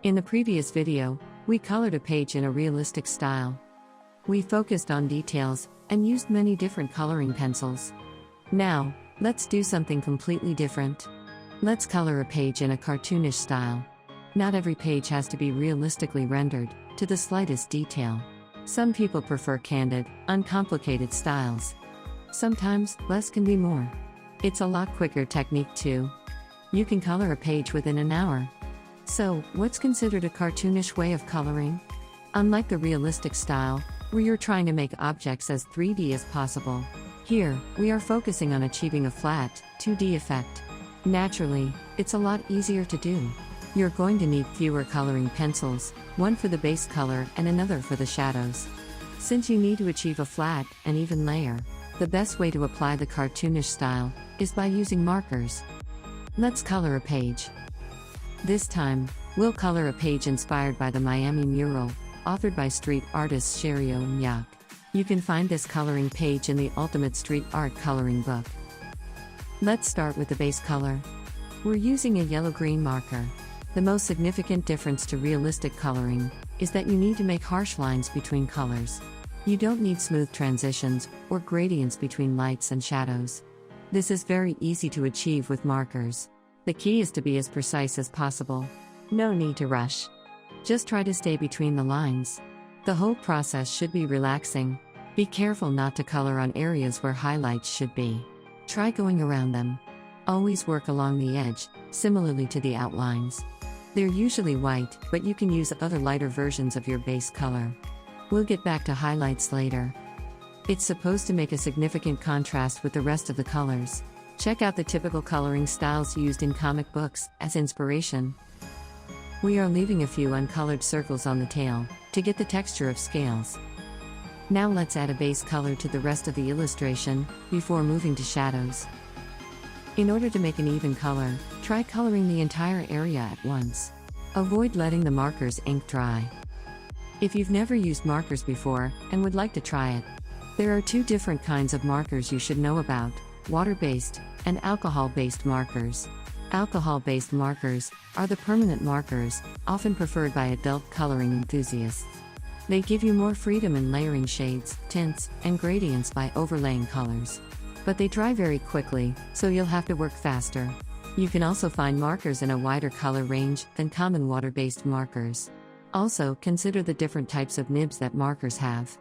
In the previous video, we colored a page in a realistic style. We focused on details and used many different coloring pencils. Now, let's do something completely different. Let's color a page in a cartoonish style. Not every page has to be realistically rendered, to the slightest detail. Some people prefer candid, uncomplicated styles. Sometimes, less can be more. It's a lot quicker technique too. You can color a page within an hour. So, what's considered a cartoonish way of coloring? Unlike the realistic style, where you're trying to make objects as 3D as possible, here, we are focusing on achieving a flat, 2D effect. Naturally, it's a lot easier to do. You're going to need fewer coloring pencils, one for the base color and another for the shadows. Since you need to achieve a flat and even layer, the best way to apply the cartoonish style is by using markers. Let's color a page. This time, we'll color a page inspired by the Miami mural, authored by street artist Sherio Nyak. You can find this coloring page in the Ultimate Street Art Coloring book. Let's start with the base color. We're using a yellow-green marker. The most significant difference to realistic coloring is that you need to make harsh lines between colors. You don't need smooth transitions or gradients between lights and shadows. This is very easy to achieve with markers. The key is to be as precise as possible. No need to rush. Just try to stay between the lines. The whole process should be relaxing. Be careful not to color on areas where highlights should be. Try going around them. Always work along the edge, similarly to the outlines. They're usually white, but you can use other lighter versions of your base color. We'll get back to highlights later. It's supposed to make a significant contrast with the rest of the colors. Check out the typical coloring styles used in comic books as inspiration. We are leaving a few uncolored circles on the tail to get the texture of scales. Now let's add a base color to the rest of the illustration before moving to shadows. In order to make an even color, try coloring the entire area at once. Avoid letting the marker's ink dry. If you've never used markers before and would like to try it, there are two different kinds of markers you should know about: water-based and alcohol-based markers. Alcohol-based markers are the permanent markers, often preferred by adult coloring enthusiasts. They give you more freedom in layering shades, tints, and gradients by overlaying colors. But they dry very quickly, so you'll have to work faster. You can also find markers in a wider color range than common water-based markers. Also, consider the different types of nibs that markers have.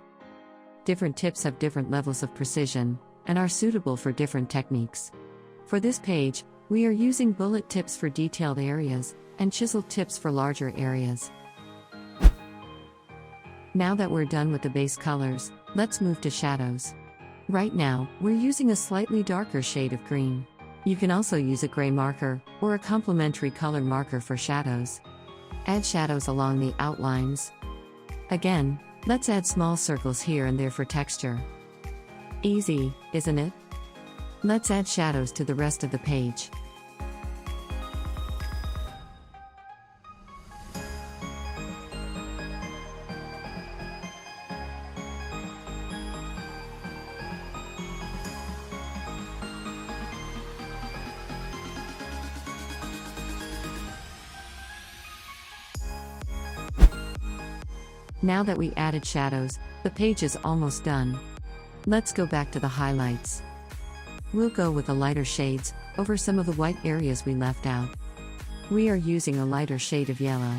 Different tips have different levels of precision and are suitable for different techniques. For this page, we are using bullet tips for detailed areas and chiseled tips for larger areas. Now that we're done with the base colors, let's move to shadows. Right now, we're using a slightly darker shade of green. You can also use a gray marker or a complementary color marker for shadows. Add shadows along the outlines. Again, let's add small circles here and there for texture. Easy, isn't it? Let's add shadows to the rest of the page. Now that we added shadows, the page is almost done. Let's go back to the highlights. We'll go with the lighter shades over some of the white areas we left out. We are using a lighter shade of yellow.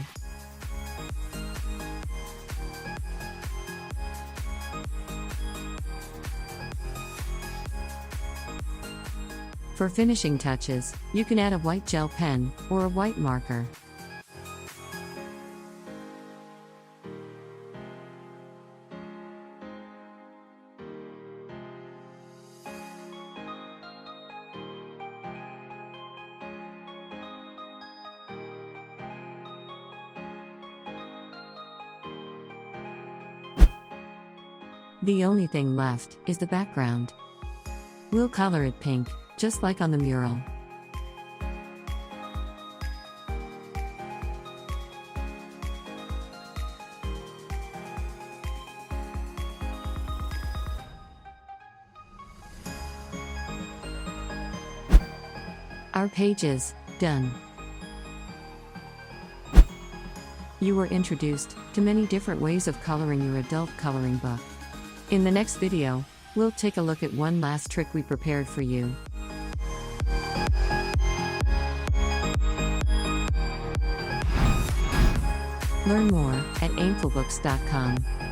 For finishing touches, you can add a white gel pen or a white marker. The only thing left is the background. We'll color it pink, just like on the mural. Our page is done. You were introduced to many different ways of coloring your adult coloring book. In the next video, we'll take a look at one last trick we prepared for you. Learn more at aimfulbooks.com.